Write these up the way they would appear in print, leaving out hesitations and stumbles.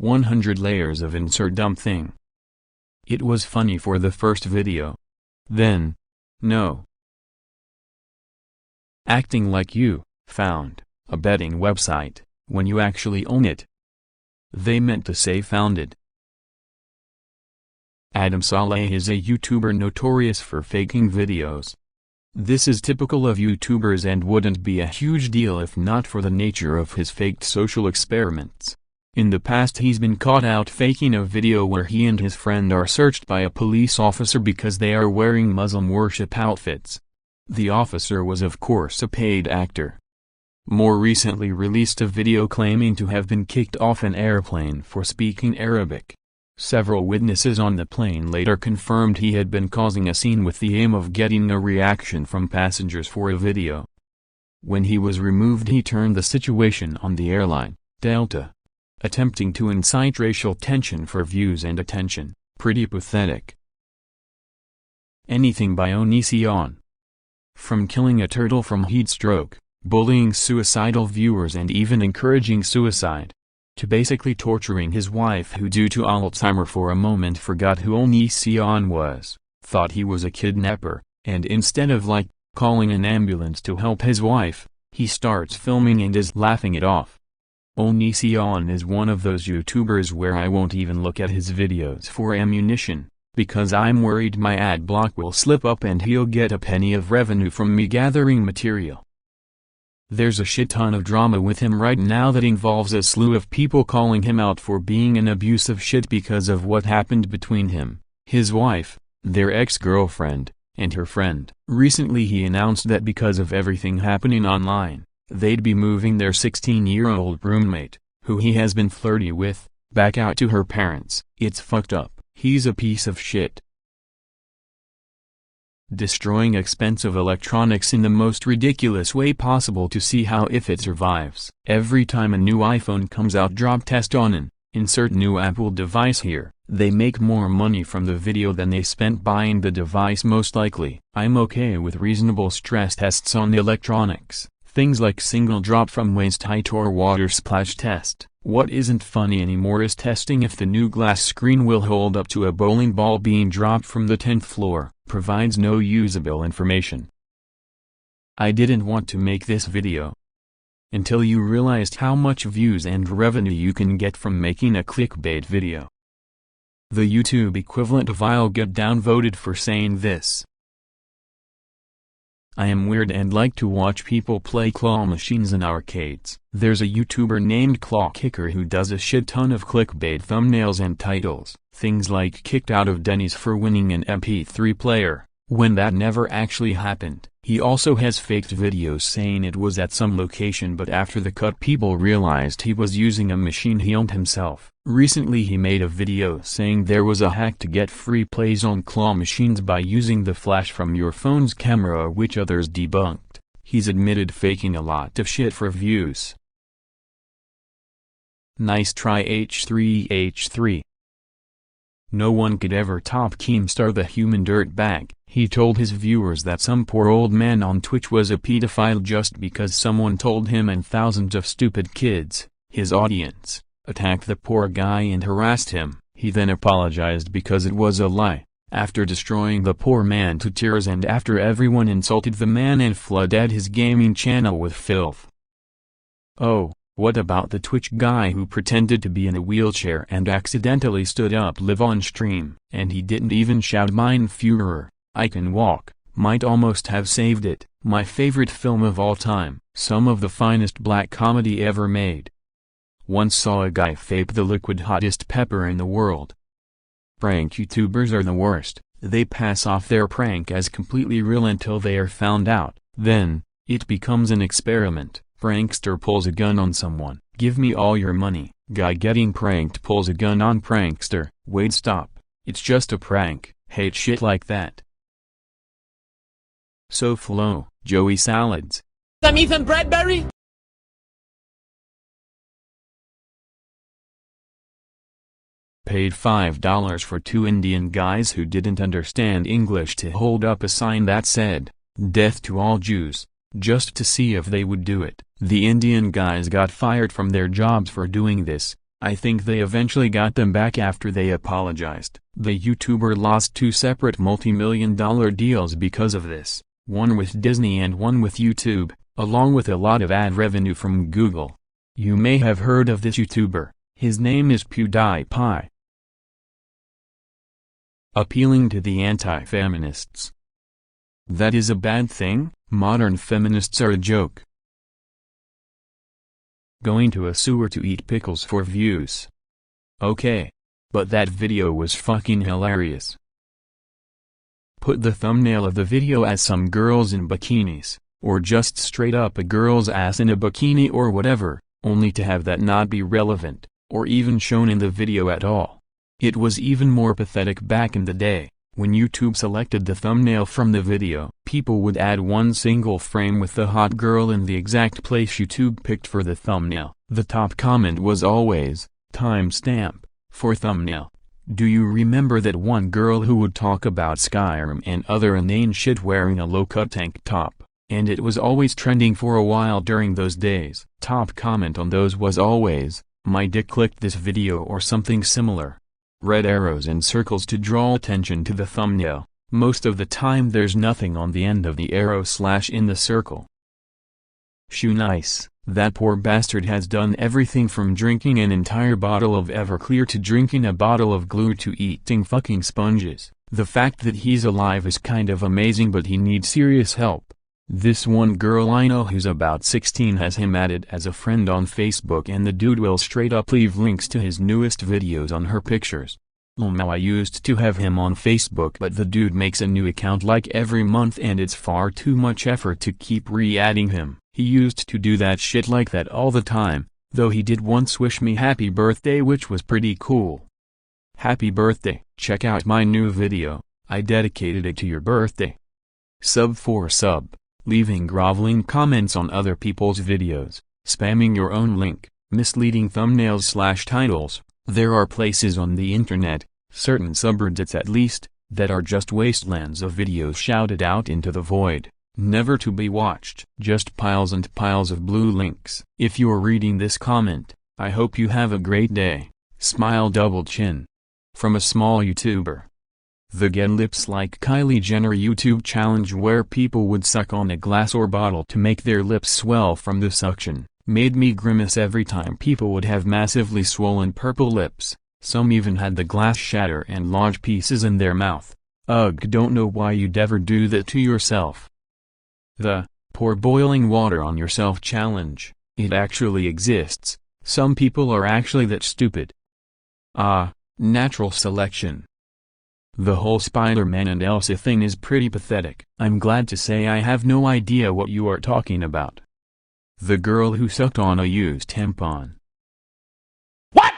100 layers of insert dumb thing. It was funny for the first video. Then, no. Acting like you found a betting website when you actually own it. They meant to say founded. Adam Saleh is a YouTuber notorious for faking videos. This is typical of YouTubers and wouldn't be a huge deal if not for the nature of his faked social experiments. In the past he's been caught out faking a video where he and his friend are searched by a police officer because they are wearing Muslim worship outfits. The officer was of course a paid actor. More recently released a video claiming to have been kicked off an airplane for speaking Arabic. Several witnesses on the plane later confirmed he had been causing a scene with the aim of getting a reaction from passengers for a video. When he was removed he turned the situation on the airline, Delta, attempting to incite racial tension for views and attention. Pretty pathetic. Anything by Onision. From killing a turtle from heat stroke, bullying suicidal viewers and even encouraging suicide, to basically torturing his wife who due to Alzheimer for a moment forgot who Onision was, thought he was a kidnapper, and instead of calling an ambulance to help his wife, he starts filming and is laughing it off. Onision is one of those YouTubers where I won't even look at his videos for ammunition, because I'm worried my ad block will slip up and he'll get a penny of revenue from me gathering material. There's a shit ton of drama with him right now that involves a slew of people calling him out for being an abusive shit because of what happened between him, his wife, their ex-girlfriend, and her friend. Recently he announced that because of everything happening online, they'd be moving their 16-year-old roommate, who he has been flirty with, back out to her parents. It's fucked up. He's a piece of shit. Destroying expensive electronics in the most ridiculous way possible to see how if it survives. Every time a new iPhone comes out, drop test on an insert new Apple device here. They make more money from the video than they spent buying the device most likely. I'm okay with reasonable stress tests on the electronics. Things like single drop from waist height or water splash test. What isn't funny anymore is testing if the new glass screen will hold up to a bowling ball being dropped from the 10th floor. Provides no usable information. I didn't want to make this video until you realized how much views and revenue you can get from making a clickbait video. The YouTube equivalent of I'll get downvoted for saying this. I am weird and like to watch people play claw machines in arcades. There's a YouTuber named Claw Kicker who does a shit ton of clickbait thumbnails and titles. Things like kicked out of Denny's for winning an MP3 player, when that never actually happened. He also has faked videos saying it was at some location, but after the cut people realized he was using a machine he owned himself. Recently he made a video saying there was a hack to get free plays on claw machines by using the flash from your phone's camera, which others debunked. He's admitted faking a lot of shit for views. Nice try H3H3. No one could ever top Keemstar the human dirtbag. He told his viewers that some poor old man on Twitch was a pedophile just because someone told him, and thousands of stupid kids, his audience, attacked the poor guy and harassed him. He then apologized because it was a lie, after destroying the poor man to tears and after everyone insulted the man and flooded his gaming channel with filth. Oh, what about the Twitch guy who pretended to be in a wheelchair and accidentally stood up live on stream? And he didn't even shout "Mein Führer, I can walk," might almost have saved it. My favorite film of all time, some of the finest black comedy ever made. Once saw a guy fake the liquid hottest pepper in the world. Prank YouTubers are the worst. They pass off their prank as completely real until they are found out. Then, it becomes an experiment. Prankster pulls a gun on someone. Give me all your money. Guy getting pranked pulls a gun on prankster. Wait, stop. It's just a prank. Hate shit like that. So Flo, Joey Salads. I'm Ethan Bradbury. Paid $5 for two Indian guys who didn't understand English to hold up a sign that said, "Death to all Jews," just to see if they would do it. The Indian guys got fired from their jobs for doing this, I think they eventually got them back after they apologized. The YouTuber lost 2 separate multi-million-dollar deals because of this, one with Disney and one with YouTube, along with a lot of ad revenue from Google. You may have heard of this YouTuber. His name is PewDiePie. Appealing to the anti-feminists. That is a bad thing. Modern feminists are a joke. Going to a sewer to eat pickles for views. Okay. But that video was fucking hilarious. Put the thumbnail of the video as some girls in bikinis, or just straight up a girl's ass in a bikini or whatever, only to have that not be relevant, or even shown in the video at all. It was even more pathetic back in the day. When YouTube selected the thumbnail from the video, people would add one single frame with the hot girl in the exact place YouTube picked for the thumbnail. The top comment was always, timestamp, for thumbnail. Do you remember that one girl who would talk about Skyrim and other inane shit wearing a low-cut tank top? And it was always trending for a while during those days. Top comment on those was always, my dick clicked this video or something similar. Red arrows and circles to draw attention to the thumbnail. Most of the time there's nothing on the end of the arrow / in the circle. Shoo nice, that poor bastard has done everything from drinking an entire bottle of Everclear to drinking a bottle of glue to eating fucking sponges. The fact that he's alive is kind of amazing, but he needs serious help. This one girl I know who's about 16 has him added as a friend on Facebook, and the dude will straight up leave links to his newest videos on her pictures. Now I used to have him on Facebook, but the dude makes a new account like every month and it's far too much effort to keep re-adding him. He used to do that shit like that all the time, though he did once wish me happy birthday, which was pretty cool. Happy birthday, check out my new video, I dedicated it to your birthday. Sub for sub. Leaving groveling comments on other people's videos, spamming your own link, misleading thumbnails / titles. There are places on the internet, certain subreddits at least, that are just wastelands of videos shouted out into the void, never to be watched. Just piles and piles of blue links. If you're reading this comment, I hope you have a great day. Smile double chin. From a small YouTuber. The Get Lips Like Kylie Jenner YouTube challenge, where people would suck on a glass or bottle to make their lips swell from the suction, made me grimace every time. People would have massively swollen purple lips, some even had the glass shatter and lodge pieces in their mouth. Ugh, don't know why you'd ever do that to yourself. The pour boiling water on yourself challenge, it actually exists. Some people are actually that stupid. Natural selection. The whole Spider-Man and Elsa thing is pretty pathetic. I'm glad to say I have no idea what you are talking about. The girl who sucked on a used tampon. What?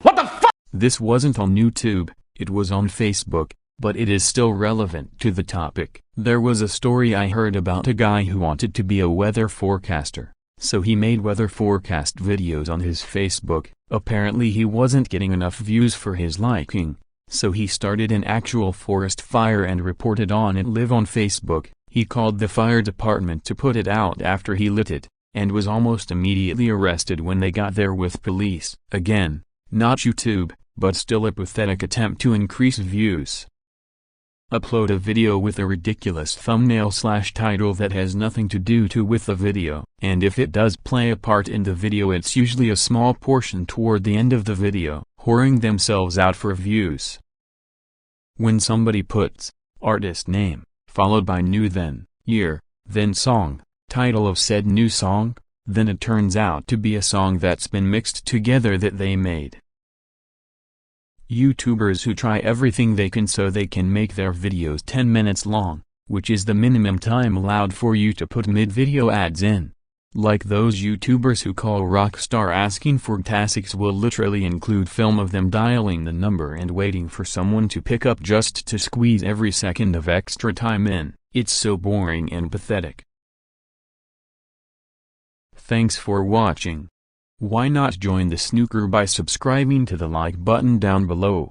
What the fuck? This wasn't on YouTube, it was on Facebook, but it is still relevant to the topic. There was a story I heard about a guy who wanted to be a weather forecaster, so he made weather forecast videos on his Facebook. Apparently he wasn't getting enough views for his liking. So he started an actual forest fire and reported on it live on Facebook. He called the fire department to put it out after he lit it, and was almost immediately arrested when they got there with police. Again, not YouTube, but still a pathetic attempt to increase views. Upload a video with a ridiculous thumbnail / title that has nothing to do with the video, and if it does play a part in the video, it's usually a small portion toward the end of the video, whoring themselves out for views. When somebody puts artist name, followed by new then year, then song, title of said new song, then it turns out to be a song that's been mixed together that they made. YouTubers who try everything they can so they can make their videos 10 minutes long, which is the minimum time allowed for you to put mid-video ads in. Like those YouTubers who call Rockstar asking for tasks will literally include film of them dialing the number and waiting for someone to pick up just to squeeze every second of extra time in. It's so boring and pathetic. Thanks for watching. Why not join the snooker by subscribing to the like button down below?